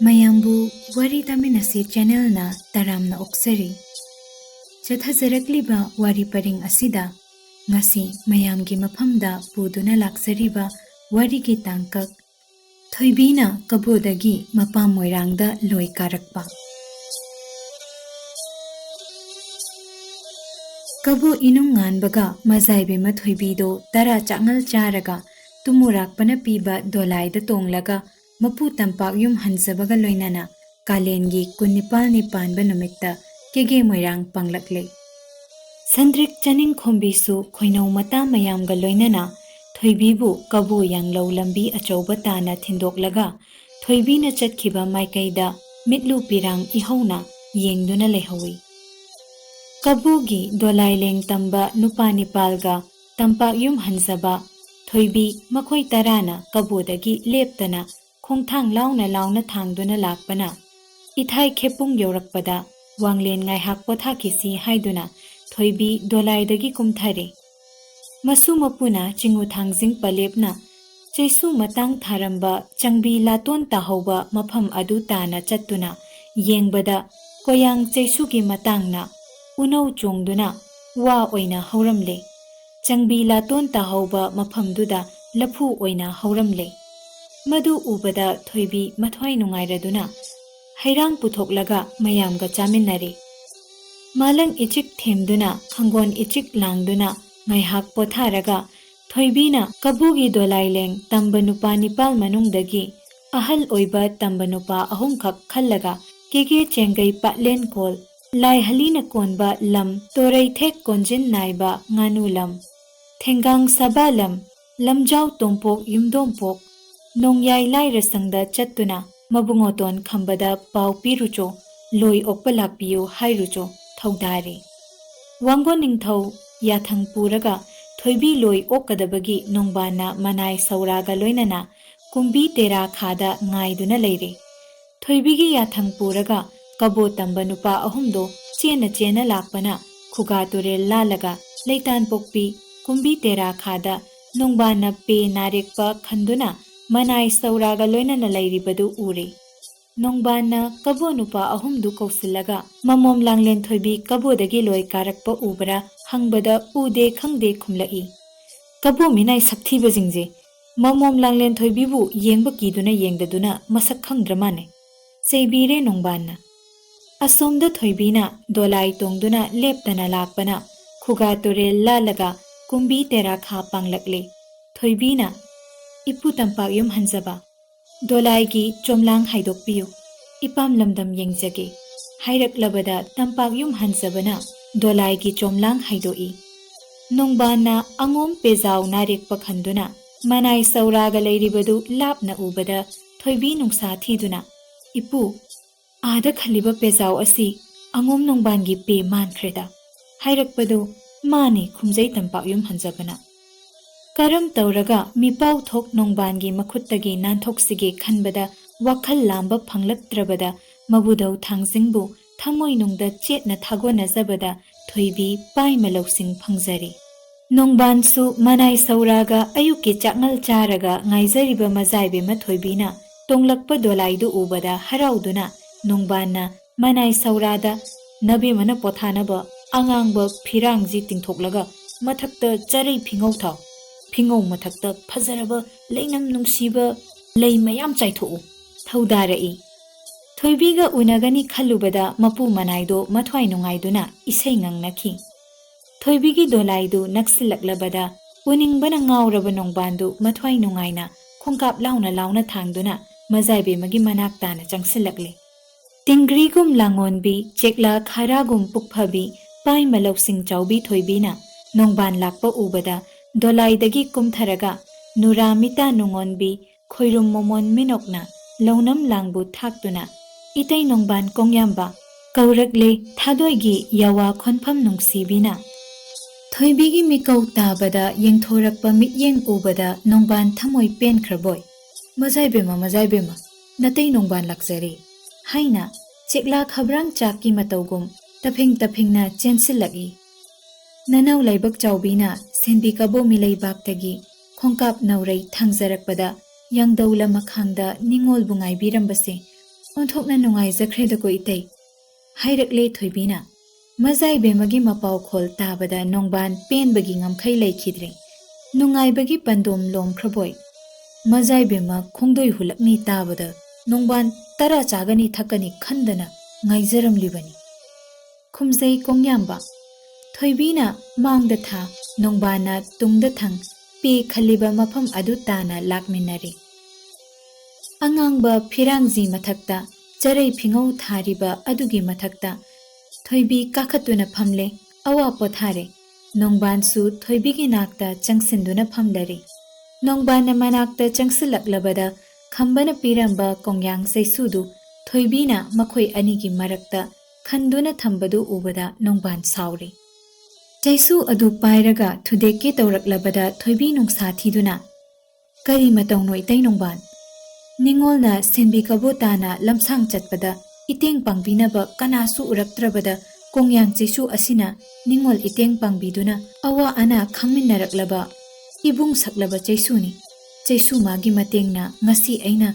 mayambu wari Taminasi channel na taramna oksari. Chathazarakliba wari paring asida ngasi mayamgi mapamda puduna laksariba warigi tangkak Thoibina Kabodagi Mapam Moirangda loi Karakpa. Kabu inung nganbaga mazaibe mathoibido tara changal charaga tumurak panapiba dolai da tonglaga mapu tampak yum hansabaga loinana kalengi kunipal nipan banumikta kege moirang panglakle. Sandrik chaning khombisu khoinau mata mayamga loinana Thoibibu kabu yang lau lambi achauba tana thindok Thoibina chatkhiba maikaida mitlu pirang ihauna yengduna lehawi. Kabugi dolai leng tamba nupa nipalga tampak yum hanzaba Thoibi makhoi tarana Kabodagi leptana khongthang launa thangduna lakpana ithai khepung yorakpada wanglen ngaihak pothakisi haiduna Thoibi dolaidagi kumthare. Masu mapuna chingu thangjing palepna chaisu matang tharamba changbi laton tahauba mafam adu tana chattuna yengbada koyang chaisu gi matangna unau chongduna wa oina hauramle changbi laton tahauba mafamduda laphu oina hauramle madu ubada Thoibi mathwai nungairaduna hairang puthoklaga mayamga chaminnare malang ichik themduna khangon ichik langduna ngaihak potharaga Thoibina kabugi dolaileng tamba nupa nipal manungdagi ahal oiba tamba nupa ahumkhak khallaga kege chengai patlen kol lai halina konba lam torai thek konjin naiba nganu lam thengang sabalam lamjau tompok yumdompok nongyai lai rasangda chattuna mabungoton khambada pau pirucho loi okpalakpiyo hairucho thaudare wango ningthau yathang puraga Thoibi loi okadabagi nongbana manai sauraga loinana kumbi tera khada ngaiduna leire Thoibigi yathang puraga kabo tamba nupa ahumdo chena lakpana khuga turel lalaga leitan pokpi kumbi tera khada nongbana pe narekpa khanduna manai sauraga loinana leiribadu ure nongbana kabo nupa ahumdu kausilaga mamom langlen Thoibi Kabodagi loi Karakpa ubra hangbada ude khangde khumlai kabo minai sakthiba jingje mamom langlen Thoibibu yengba kiduna yengdaduna masak khangdramane cheibire nongbana asomda Thoibina dolai tongduna leptana lakpana khuga torel lalaga kumbi tera kha panglakle Thoibina ipu tampak yum hanjaba dolai gi chomlang haidokpiyu ipam lamdam yengjage hairaklabada tampak yum hanjabana dolai gi chomlang haidoi nongbana angom pezau narik pakhanduna manai sauraga leiribadu lapna ubada Thoibi nungsa thiduna ipu ada khaliba pezau asi angom nongban gi pe mankreda hairakpadu mani khumjai tampak yum hanjabana karam tauraga mipau thok nongban gi makhuttagi nanthok khanbada wakhal lamba phanglaktrabada mabudau thangjingbu thamoi nungda chetna thagona zabada Thoibi pai maloksing phangjari nongbansu manai sauraga ayuki chakngal charaga ngaijariba mazaibe ma Thoibina tonglakpa dolaidu ubada harauduna nongbanna manai saurada nabe mana pothanaba angangba phirangji tingthoklaga mathakta charei phingau thaw phingau mathakta phajaraba leinam nungsiba lei mayam chaithou thaudarai Thoibiga unagani khalubada mapu manaido mathwai nungaiduna isei ngangnakhi Thoibigi dolaidu naksilaklabada uningbana ngauraba nongbandu mathwai nungaina khongkap launa thangduna mazaibe magi manak tana changsilakle tingrigum langonbi chekla kharagum pukphabi pai maloksing chaubi Thoibina nongban lakpa ubada dolaidagi kumtharaga nuramita nungonbi khoirum momon minokna launam langbu thaktuna itei nongban kongyamba kaurakle thadoigi yawa khonpham nungsibina Thoibigi mikau tabada yengthorakpa mityeng ubada nongban thamoi penkraboi majaibema natei nongban lakjare haina chekla khabrang chakki matawgum taphingna chensilagi nanau laibak chaubina senbi kabo milei baktagi khongkap naurei thangjarakpada yangdaula makhangda ningol bungai birambase ꯑꯣꯟꯊꯣꯛꯅ ꯅꯨꯡꯉꯥꯏꯖꯈ꯭ꯔꯦꯗꯀꯣ ꯏꯇꯩ ꯍꯥꯏꯔꯛꯂꯦ ꯊꯣꯏꯕꯤꯅ ꯃꯖꯥꯏꯕꯦꯝꯃꯒꯤ ꯃꯄꯥꯎ ꯈꯣꯜ ꯇꯥꯕꯗ ꯅꯣꯡꯕꯥꯟ ꯄꯦꯟꯕꯒꯤ ꯉꯝꯈꯩ ꯂꯩꯈꯤꯗ꯭ꯔꯦ ꯅꯨꯡꯉꯥꯏꯕꯒꯤ ꯄꯟꯗꯣꯝ ꯂꯣꯝꯈ꯭ꯔꯕꯣꯏ ꯃꯖꯥꯏꯕꯦꯝꯃ ꯈꯣꯡꯗꯣꯏ ꯍꯨꯜꯂꯛꯅꯤ ꯇꯥꯕꯗ ꯅꯣꯡꯕꯥꯟ ꯇꯔꯥ ꯆꯥꯒꯅꯤ ꯊꯛꯀꯅꯤ ꯈꯟꯗꯅ ꯉꯥꯏꯖꯔꯝꯂꯤꯕꯅꯤ ꯈꯨꯝꯖꯩ ꯀꯣꯡꯌꯥꯝꯕ ꯊꯣꯏꯕꯤꯅ ꯃꯥꯡꯗ ꯊꯥ ꯅꯣꯡꯕꯥꯟꯅ ꯇꯨꯡꯗ ꯊꯪ ꯄꯦ ꯈꯜꯂꯤꯕ ꯃꯐꯝ ꯑꯗꯨ ꯇꯥꯅ ꯂꯥꯛꯃꯤꯟꯅꯔꯦ ꯑꯉꯥꯡꯕ ꯐꯤꯔꯥꯡꯖꯤ ꯃꯊꯛꯇ ꯆꯔꯩ ꯐꯤꯉꯧ ꯊꯥꯔꯤꯕ ꯑꯗꯨꯒꯤ ꯃꯊꯛꯇ ꯊꯣꯏꯕꯤ ꯀꯥꯈꯠꯇꯨꯅ ꯐꯝꯂꯦ ꯑꯋꯥ ꯄꯣꯊꯥꯔꯦ ꯅꯣꯡꯕꯥꯟꯁꯨ ꯊꯣꯏꯕꯤꯒꯤ ꯅꯥꯛꯇ ꯆꯪꯁꯤꯟꯗꯨꯅ ꯐꯝꯂꯔꯦ ꯅꯣꯡꯕꯥꯟꯅ ꯃꯅꯥꯛꯇ ꯆꯪꯁꯤꯜꯂꯛꯂꯕꯗ ꯈꯝꯕꯅ ꯄꯤꯔꯝꯕ ꯀꯣꯡꯌꯥꯡ ꯆꯩꯁꯨꯗꯨ ꯊꯣꯏꯕꯤꯅ ꯃꯈꯣꯏ ꯑꯅꯤꯒꯤ ꯃꯔꯛꯇ ꯈꯟꯗꯨꯅ ꯊꯝꯕꯗꯨ ꯎꯕꯗ ꯅꯣꯡꯕꯥꯟ ꯁꯥꯎꯔꯦ ꯆꯩꯁꯨ ꯑꯗꯨ ꯄꯥꯏꯔꯒ ꯊꯨꯗꯦꯛꯀꯦ ꯇꯧꯔꯛꯂꯕꯗ ꯊꯣꯏꯕꯤ ꯅꯨꯡꯁꯥ ꯊꯤꯗꯨꯅ ꯀꯔꯤ ꯃꯇꯧꯅꯣ ꯏꯇꯩ ꯅꯣꯡꯕꯥꯟ ꯅꯤꯡꯉꯣꯜꯅ ꯁꯤꯟꯕꯤ ꯀꯕꯣꯇꯥꯅ ꯂꯝꯁꯥꯡ ꯆꯠꯄꯗ ꯏꯇꯦꯡ ꯄꯥꯡꯕꯤꯅꯕ ꯀꯅꯥꯁꯨ ꯎꯔꯛꯇ꯭ꯔꯕꯗ ꯀꯣꯡꯌꯥꯡ ꯆꯩꯁꯨ ꯑꯁꯤꯅ ꯅꯤꯡꯉꯣꯜ ꯏꯇꯦꯡ ꯄꯥꯡꯕꯤꯗꯨꯅ ꯑꯋꯥ ꯑꯅꯥ ꯈꯪꯃꯤꯟꯅꯔꯛꯂꯕ ꯏꯕꯨꯡ ꯁꯛꯂꯕ ꯆꯩꯁꯨꯅꯤ ꯆꯩꯁꯨ ꯃꯥꯒꯤ ꯃꯇꯦꯡꯅ ꯉꯁꯤ ꯑꯩꯅ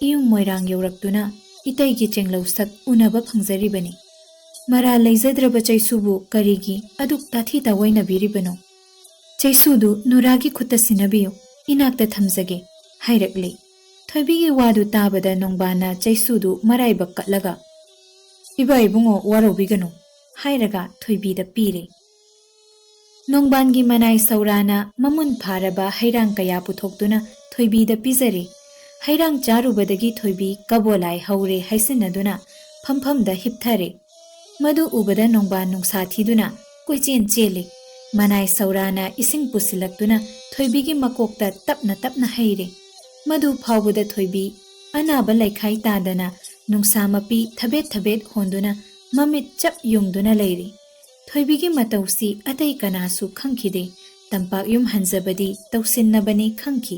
ꯏꯌꯨꯝ ꯃꯣꯏꯔꯥꯡ ꯌꯧꯔꯛꯇꯨꯅ ꯏꯇꯩꯒꯤ ꯆꯦꯡꯂꯧꯁꯛ ꯎꯅꯕ ꯐꯪꯖꯔꯤꯕꯅꯤ ꯃꯔꯥꯜ ꯂꯩꯖꯗ꯭ꯔꯕ ꯆꯩꯁꯨꯕꯨ ꯀꯔꯤꯒꯤ ꯑꯗꯨꯛ ꯇꯥꯊꯤ ꯇꯥꯑꯣꯏꯅꯕꯤꯔꯤꯕꯅꯣ ꯆꯩꯁꯨꯗꯨ ꯅꯨꯔꯥꯒꯤ ꯈꯨꯠꯇ ꯁꯤꯟꯅꯕꯤꯌꯨ ꯏꯅꯥꯛꯇ ꯊꯝꯖꯒꯦ ꯍꯥꯏꯔꯛꯂꯦ ꯊꯣꯏꯕꯤꯒꯤ ꯋꯥꯗꯨ ꯇꯥꯕꯗ ꯅꯣꯡꯕꯥꯟꯅ ꯆꯩꯁꯨꯗꯨ ꯃꯔꯥꯏꯕꯛ ꯀꯠꯂꯒ ꯏꯕꯥ ꯏꯕꯨꯡꯉꯣ ꯋꯥꯔꯧꯕꯤꯒꯅꯨ ꯍꯥꯏꯔꯒ ꯊꯣꯏꯕꯤꯗ ꯄꯤꯔꯦ ꯅꯣꯡꯕꯥꯟꯒꯤ ꯃꯅꯥꯏ ꯁꯧꯔꯥꯅ ꯃꯃꯨꯟ ꯐꯥꯔꯕ ꯍꯩꯔꯥꯡ ꯀꯌꯥ ꯄꯨꯊꯣꯛꯇꯨꯅ ꯊꯣꯏꯕꯤꯗ ꯄꯤꯖꯔꯦ ꯍꯩꯔꯥꯡ ꯆꯥꯔꯨꯕꯗꯒꯤ ꯊꯣꯏꯕꯤ ꯀꯕꯣꯂꯥꯏ ꯍꯧꯔꯦ ꯍꯥꯏꯁꯤꯟꯅꯗꯨꯅ ꯐꯝꯐꯝꯗ ꯍꯤꯞꯊꯔꯦ ꯃꯗꯨ ꯎꯕꯗ ꯅꯣꯡꯕꯥꯟ ꯅꯨꯡꯁꯥ ꯊꯤꯗꯨꯅ ꯀꯣꯏꯆꯦꯟ ꯆꯦꯜꯂꯦ ꯃꯅꯥꯏ ꯁꯧꯔꯥꯅ ꯏꯁꯤꯡ ꯄꯨꯁꯤꯜꯂꯛꯇꯨꯅ ꯊꯣꯏꯕꯤꯒꯤ ꯃꯀꯣꯛꯇ ꯇꯞꯅ ꯇꯞꯅ ꯍꯩꯔꯦ ꯃꯗꯨ ꯐꯥꯎꯕꯗ ꯊꯣꯏꯕꯤ ꯑꯅꯥꯕ ꯂꯩꯈꯥꯏ ꯇꯥꯗꯅ ꯅꯨꯡꯁꯥ ꯃꯄꯤ ꯊꯕꯦꯠ ꯊꯕꯦꯠ ꯍꯣꯟꯗꯨꯅ ꯃꯃꯤꯠ ꯆꯞ ꯌꯨꯡꯗꯨꯅ ꯂꯩꯔꯤ ꯊꯣꯏꯕꯤꯒꯤ ꯃꯇꯧꯁꯤ ꯑꯇꯩ ꯀꯅꯥꯁꯨ ꯈꯪꯈꯤꯗꯦ ꯇꯝꯄꯥꯛ ꯌꯨꯝ ꯍꯟꯖꯕꯗꯤ ꯇꯧꯁꯤꯟꯅꯕꯅꯤ ꯈꯪꯈꯤ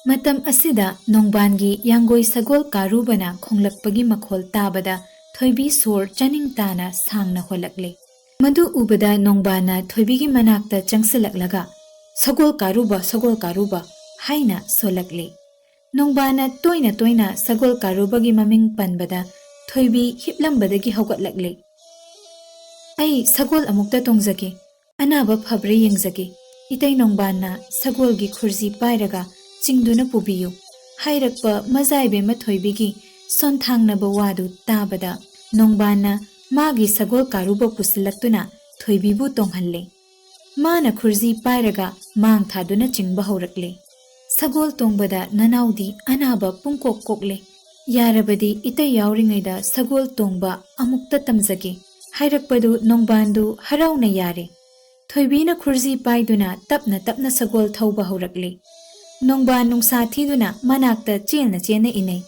ꯃꯇꯝ ꯑꯁꯤꯗ ꯅꯣꯡꯕꯥꯟꯒꯤ ꯌꯥꯡꯒꯣꯏ ꯁꯒꯣꯜ ꯀꯥꯔꯨꯕꯅ ꯈꯣꯡꯂꯛꯄꯒꯤ ꯃꯈꯣꯜ ꯇꯥꯕꯗ ꯊꯣꯏꯕꯤ ꯁꯣꯔ ꯆꯥꯅꯤꯡ ꯇꯥꯅ ꯁꯥꯡꯅ ꯍꯣꯜꯂꯛꯂꯦ ꯃꯗꯨ ꯎꯕꯗ ꯅꯣꯡꯕꯥꯟꯅ ꯊꯣꯏꯕꯤꯒꯤ ꯃꯅꯥꯛꯇ ꯆꯪꯁꯤꯜꯂꯛꯂꯒ ꯁꯒꯣꯜ ꯀꯥꯔꯨꯕ ꯍꯥꯏꯅ ꯁꯣꯜꯂꯛꯂꯦ ꯅꯣꯡꯕꯥꯟꯅ ꯇꯣꯏꯅ ꯇꯣꯏꯅ ꯁꯒꯣꯜ ꯀꯥꯔꯨꯕꯒꯤ ꯃꯃꯤꯡ ꯄꯟꯕꯗ ꯊꯣꯏꯕꯤ ꯍꯤꯞꯂꯝꯕꯗꯒꯤ ꯍꯧꯒꯠꯂꯛꯂꯦ ꯑꯩ ꯁꯒꯣꯜ ꯑꯃꯨꯛꯇ ꯇꯣꯡꯖꯒꯦ ꯑꯅꯥꯕ ꯐꯕ꯭ꯔꯥ ꯌꯦꯡꯖꯒꯦ ꯏꯇꯩ ꯅꯣꯡꯕꯥꯟꯅ ꯁꯒꯣꯜꯒꯤ ꯈꯨꯔꯖꯤ ꯄꯥꯏꯔꯒ ꯆꯤꯡꯗꯨꯅ ꯄꯨꯕꯤꯌꯨ ꯍꯥꯏꯔꯛꯄ ꯃꯖꯥꯏꯕꯦꯝꯃ ꯊꯣꯏꯕꯤꯒꯤ ꯁꯣꯟꯊꯥꯡꯅꯕ ꯋꯥꯗꯨ ꯇꯥꯕꯗ ꯅꯣꯡꯕꯥꯟꯅ ꯃꯥꯒꯤ ꯁꯒꯣꯜ ꯀꯥꯔꯨꯕ ꯄꯨꯁꯤꯜꯂꯛꯇꯨꯅ ꯊꯣꯏꯕꯤꯕꯨ ꯇꯣꯡꯍꯜꯂꯦ ꯃꯥꯅ ꯈꯨꯔꯖꯤ ꯄꯥꯏꯔꯒ ꯃꯥꯡ ꯊꯥꯗꯨꯅ ꯆꯤꯡꯕ ꯍꯧꯔꯛꯂꯦ ꯁꯒꯣꯜ ꯇꯣꯡꯕꯗ ꯅꯅꯥꯎꯗꯤ ꯑꯅꯥꯕ ꯄꯨꯡꯀꯣꯛ ꯀꯣꯛꯂꯦ ꯌꯥꯔꯕꯗꯤ ꯏꯇꯩ ꯌꯥꯎꯔꯤꯉꯩꯗ ꯁꯒꯣꯜ ꯇꯣꯡꯕ ꯑꯃꯨꯛꯇ ꯇꯝꯖꯒꯦ ꯍꯥꯏꯔꯛꯄꯗꯨ ꯅꯣꯡꯕꯥꯟꯗꯨ ꯍꯔꯥꯎꯅ ꯌꯥꯔꯦ ꯊꯣꯏꯕꯤꯅ ꯈꯨꯔꯖꯤ ꯄꯥꯏꯗꯨꯅ ꯇꯞꯅ ꯇꯞꯅ ꯁꯒꯣꯜ ꯊꯧꯕ ꯍꯧꯔꯛꯂꯦ ꯅꯣꯡꯕꯥꯟ ꯅꯨꯡꯁꯥ ꯊꯤꯗꯨꯅ ꯃꯅꯥꯛꯇ ꯆꯦꯟꯅ ꯆꯦꯟꯅ ꯏꯟꯅꯩ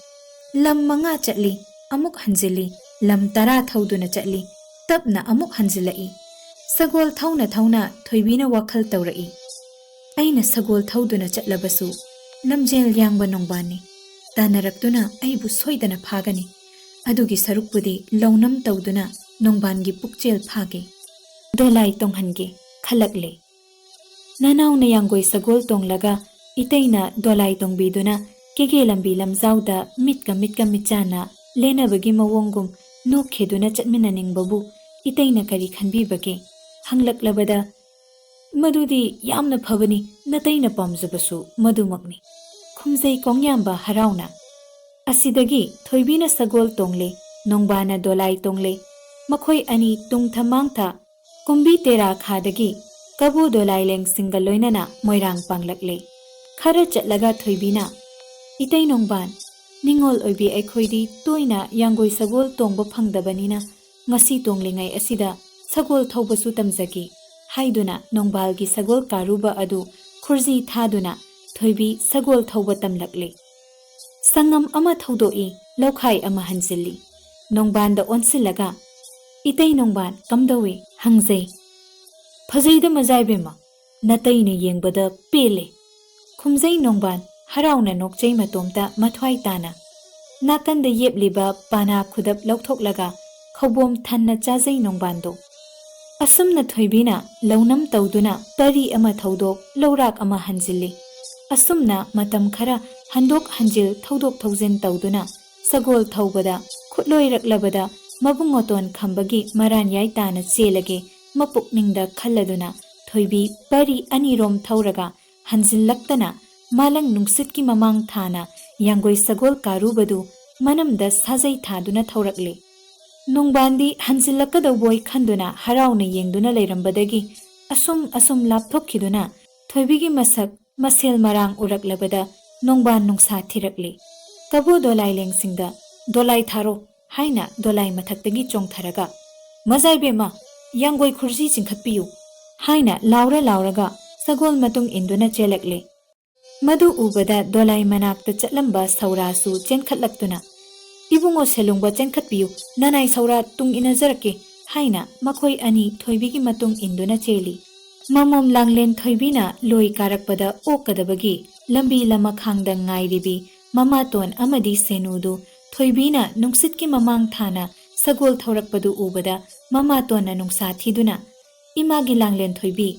ꯂꯝ 5 ꯆꯠꯂꯤ ꯑꯃꯨꯛ ꯍꯟꯖꯤꯜꯂꯤ ꯂꯝ 10 ꯊꯧꯗꯨꯅ ꯆꯠꯂꯤ ꯇꯞꯅ ꯑꯃꯨꯛ ꯍꯟꯖꯤꯜꯂꯛꯏ ꯁꯒꯣꯜ ꯊꯧꯅ ꯊꯧꯅ ꯊꯣꯏꯕꯤꯅ ꯋꯥꯈꯜ ꯇꯧꯔꯛꯏ ꯑꯩꯅ ꯁꯒꯣꯜ ꯊꯧꯗꯨꯅ ꯆꯠꯂꯕꯁꯨ ꯂꯝꯖꯦꯜ ꯌꯥꯡꯕ ꯅꯣꯡꯕꯥꯟꯅꯤ ꯇꯥꯟꯅꯔꯛꯇꯨꯅ ꯑꯩꯕꯨ ꯁꯣꯏꯗꯅ ꯐꯥꯒꯅꯤ ꯑꯗꯨꯒꯤ ꯁꯔꯨꯛꯄꯨꯗꯤ ꯂꯧꯅꯝ ꯇꯧꯗꯨꯅ ꯅꯣꯡꯕꯥꯟꯒꯤ ꯄꯨꯛꯆꯦꯜ ꯐꯥꯒꯦ ꯗꯣꯂꯥꯏ ꯇꯣꯡꯍꯟꯒꯦ ꯈꯜꯂꯛꯂꯦ ꯅꯅꯥꯎꯅ ꯌꯥꯡꯒꯣꯏ ꯁꯒꯣꯜ ꯇꯣꯡꯂꯒ ꯏꯇꯩꯅ ꯗꯣꯂꯥꯏ ꯇꯣꯡꯕꯤꯗꯨꯅ ꯀꯦꯒꯦ ꯂꯝꯕꯤ ꯂꯝꯖꯥꯎꯗ ꯃꯤꯠꯀ ꯃꯤꯠꯆꯥꯟꯅ ꯂꯦꯟꯅꯕꯒꯤ ꯃꯑꯣꯡꯒꯨꯝ ꯅꯣꯛꯈꯦꯗꯨꯅ ꯆꯠꯃꯤꯟꯅꯅꯤꯡꯕꯕꯨ ꯏꯇꯩꯅ ꯀꯔꯤ ꯈꯟꯕꯤꯕꯒꯦ ꯍꯪꯂꯛꯂꯕꯗ ꯃꯗꯨꯗꯤ ꯌꯥꯝꯅ ꯐꯕꯅꯤ ꯅꯇꯩꯅ ꯄꯥꯝꯖꯕꯁꯨ ꯃꯗꯨꯃꯛꯅꯤ ꯈꯨꯝꯖꯩ ꯀꯣꯡꯌꯥꯝꯕ ꯍꯔꯥꯎꯅ ꯑꯁꯤꯗꯒꯤ ꯊꯣꯏꯕꯤꯅ ꯁꯒꯣꯜ ꯇꯣꯡꯂꯦ ꯅꯣꯡꯕꯥꯟꯅ ꯗꯣꯂꯥꯏ ꯇꯣꯡꯂꯦ ꯃꯈꯣꯏ ꯑꯅꯤ ꯇꯨꯡꯊ ꯃꯥꯡꯊ ꯀꯨꯝꯕꯤ ꯇꯦꯔꯥ ꯈꯥꯗꯒꯤ ꯀꯕꯨ ꯗꯣꯂꯥꯏ ꯂꯦꯡꯁꯤꯡꯒ ꯂꯣꯏꯅꯅ ꯃꯣꯏꯔꯥꯡ ꯄꯥꯡꯂꯛꯂꯦ ꯈꯔ ꯆꯠꯂꯒ ꯊꯣꯏꯕꯤꯅ ꯏꯇꯩ ꯅꯣꯡꯕꯥꯟ ꯅꯤꯡꯉꯣꯜ ꯑꯣꯏꯕꯤ ꯑꯩꯈꯣꯏꯗꯤ ꯇꯣꯏꯅ ꯌꯥꯡꯒꯣꯏ ꯁꯒꯣꯜ ꯇꯣꯡꯕ ꯐꯪꯗꯕꯅꯤꯅ ꯉꯁꯤ ꯇꯣꯡꯂꯤꯉꯩ ꯑꯁꯤꯗ ꯁꯒꯣꯜ ꯊꯧꯕꯁꯨ ꯇꯝꯖꯒꯦ ꯍꯥꯏꯗꯨꯅ ꯅꯣꯡꯕꯥꯜꯒꯤ ꯁꯒꯣꯜ ꯀꯥꯔꯨꯕ ꯑꯗꯨ ꯈꯨꯔꯖꯤ ꯊꯥꯗꯨꯅ ꯊꯣꯏꯕꯤ ꯁꯒꯣꯜ ꯊꯧꯕ ꯇꯝꯂꯛꯂꯦ ꯁꯪꯉꯝ ꯑꯃ ꯊꯧꯗꯣꯛꯏ ꯂꯧꯈꯥꯏ ꯑꯃ ꯍꯟꯖꯤꯜꯂꯤ ꯅꯣꯡꯕꯥꯟꯗ ꯑꯣꯟꯁꯤꯜꯂꯒ ꯏꯇꯩ ꯅꯣꯡꯕꯥꯟ ꯀꯝꯗꯧꯏ ꯍꯪꯖꯩ ꯐꯖꯩꯗ ꯃꯖꯥꯏꯕꯦꯝꯃ ꯅꯇꯩꯅ ꯌꯦꯡꯕꯗ ꯄꯦꯜꯂꯦ ꯈꯨꯝꯖꯩ ꯅꯣꯡꯕꯥꯟ ꯍꯔꯥꯎꯅ ꯅꯣꯛꯆꯩ ꯃꯇꯣꯝꯇ ꯃꯊ꯭ꯋꯥꯏ ꯇꯥꯅ ꯅꯥꯀꯟꯗ ꯌꯦꯞꯂꯤꯕ ꯄꯥꯅꯥ ꯈꯨꯗꯞ ꯂꯧꯊꯣꯛꯂꯒ ꯈꯧꯕꯣꯝ ꯊꯟꯅ ꯆꯥꯖꯩ ꯅꯣꯡꯕꯥꯟꯗꯣ ꯑꯁꯨꯝꯅ ꯊꯣꯏꯕꯤꯅ ꯂꯧꯅꯝ ꯇꯧꯗꯨꯅ ꯄꯔꯤ ꯑꯃ ꯊꯧꯗꯣꯛ ꯂꯧꯔꯥꯛ ꯑꯃ ꯍꯟꯖꯤꯜꯂꯤ ꯑꯁꯨꯝꯅ ꯃꯇꯝ ꯈꯔ ꯍꯟꯗꯣꯛ ꯍꯟꯖꯤꯜ ꯊꯧꯗꯣꯛ ꯊꯧꯖꯤꯟ ꯇꯧꯗꯨꯅ sagol thawbada khutloiraklabada mabungoton khambagi maran yai tana chelage mapukningda khalladuna thoibi pari anirom thauraga hanjillaktana malang nungsitki mamang thana yangoi sagol karubadu manamda sajai thaduna thaurakle nongbandi hanjillakadawboi khanduna harauna yengduna leirambadagi asum lapthokiduna thoibigi masak masel marang uraklabada nongban nungsa thirakle kabu dolai lengsingda dolai tharo haina dolai mathaktagi chongtharaga mazai bema yangoi khurji chingkhatpiyu haina lauraga sagol matung induna chelakle madu ubada dolai manakta chatlamba saurasu chenkhatlaktuna ibungo selungba chenkhatpiyu nanai saura tung inazarake haina makhoi ani thoibigi matung induna cheli mamom langlen thoibina loi karakpada okadabagi lambi lamakhangda ngairibi mamaton amadi senudu thoibina nungsitki mamang thana sagol thaurakpadu ubada mamatona nungsa thiduna imagi langlen thoibi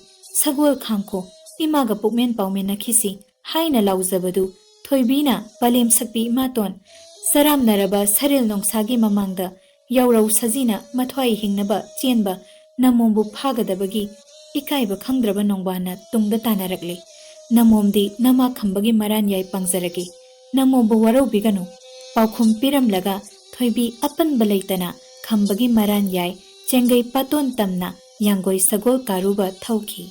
sagol khangko imaga pukmen paumena khisi haina lauzabadu thoibina palem sakpi maton saramnaraba saril nongsagi mamangda yaurau sajina mathwai hingnaba chenba namombu phagadabagi ikaiba khangdraba nongbana tungda tanarakle namomdi nama khambagi maran yai pangjarage namombu warau biganu paukhum piramlaga thoibi apanba leitana khambagi maran yai chengai paton tamna yangoi sagol karuba thauki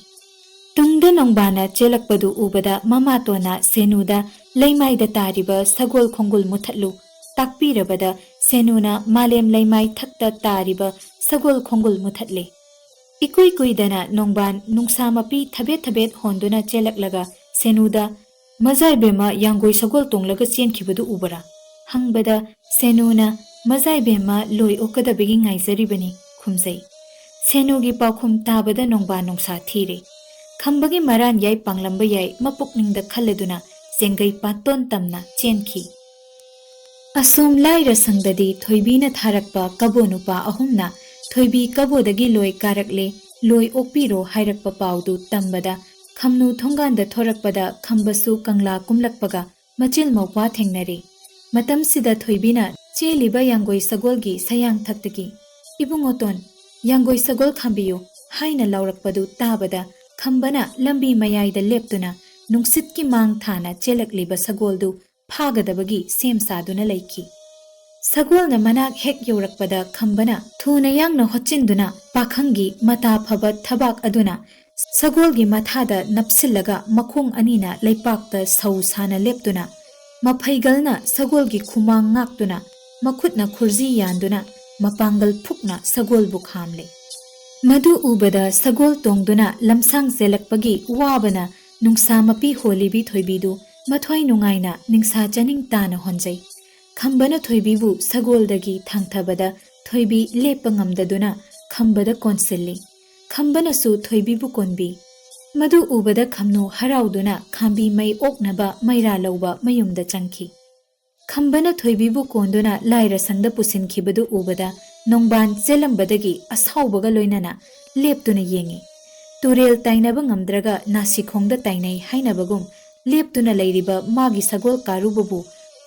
tungda nongbana chelakpadu ubada mamatona senuda leimaida tariba sagol khongul muthatlu takpirabada senuna malem leimai thakta tariba sagol khongul muthatle ikui kuidana nongban nungsa mapi thabet honduna chelaklaga senuda mazai bema yangoi sagol tonglaga chenkhibadu ubara hangbada senuna mazai bema loi okadabegi ngaizaribani khumjai senugi paukhum tabada nongba nungsa thire khambagi maran yai panglamba yai mapukningda khalleduna jengai paton tamna chenkhi asom laira sangdadi thoibina tharakpa kabonupa ahumna thoibi kabodagi loi karakle loi okpiro hairakpa paudu tambada khamnu thonganda thorakpada khambasu kangla kumlakpaga machil mawpa thengnare matam sida thoibina cheliba yangoi sagolgi sayang thaktagi ibungoton yangoi sagol khambiyo haina laurakpadu tabada khambana lambi mayaida leptuna nungsitki mang thana chelakliba sagoldu phagadabagi sem saduna laiki sagolna manak hek yorakpada khambana thuna yangna hochinduna pakhangi mata phaba thabak aduna sagolgi mathada napsillaga makhong anina leipakta sau sana leptuna maphaigalna sagolgi khumang ngaktuna makhutna khurji yanduna mapangal phukna sagolbu khamle madu ubada sagol tongduna lamsang zelakpagi wabana nungsa mapi holibi thoibidu mathwai nungaina ningsa chaning tana honjai khambana thoibibu sagoldagi thangthabada thoibi lepangamdaduna khambada konsilli khambana su thoibibu konbi madu ubada khamnu harauduna khambi mai oknaba maira lawba mayumda changki khambana thoibibu konduna laira sangda pusinkhibadu ubada nongban zelambadagi asaubaga loinana leptuna yengi turel tainaba ngamdraga nasikhongda tainai hainabagum leptuna leiriba magi sagol karubabu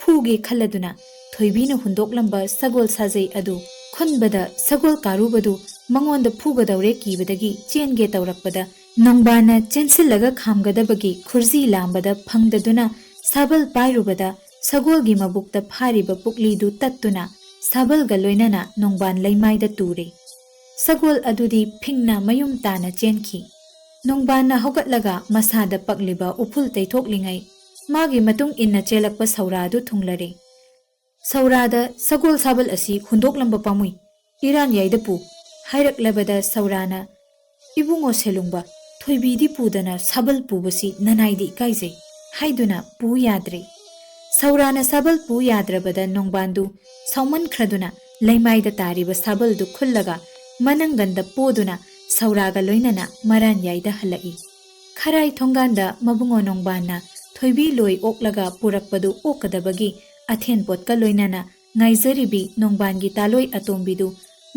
phuge khalladuna thoibina hundoklamba sagol sajai adu khunbada sagol karubadu mangonda phugadawre kibadagi chenge tawrakpada nongbana chensillaga khamgadabagi khurji lambada phangdaduna sabal pairubada sagolgi mabukta phariba puklidu tattuna sabalga loinana nongban leimaida ture sagol adudi phingna mayum tana chenkhi nongbana hogatlaga masada pakliba upul teithoklingai magi matung inna chelakpa sauradu thunglare saurada sagol sabal asi hundoklamba pamui iran yaida pu hairaklabada saurana ibungo selungba thoibidi pudana sabal pubasi nanaidi kaijai haiduna pu yadre saurana sabal pu yadrabada nongbandu sauman khraduna leimaida tariba sabal du khullaga mananganda poduna sauraga loinana maran yaida halai kharai thonganda mabungo nongbana thoibi loi oklaga purakpadu okadabagi athen potka loinana ngaijaribi nongbangi taloi atombidu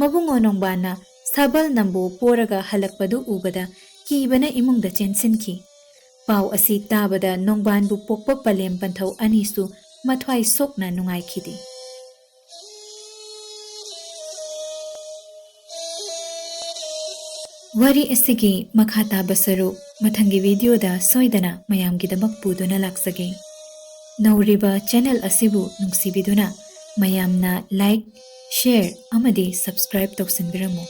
mabungo nongbana sabal nambo poraga halakpadu ubada kibana imungda chensinki pau asi tabada nongbanbu pokpa palem panthau anisu mathwai sokna nungai khidi Wari asigi makha taba saruk mathangi video da soidana mayamgidamak puduna laksage. Nauriba channel asibu nungsibiduna mayamna like, share amadi subscribe toksinbiramu.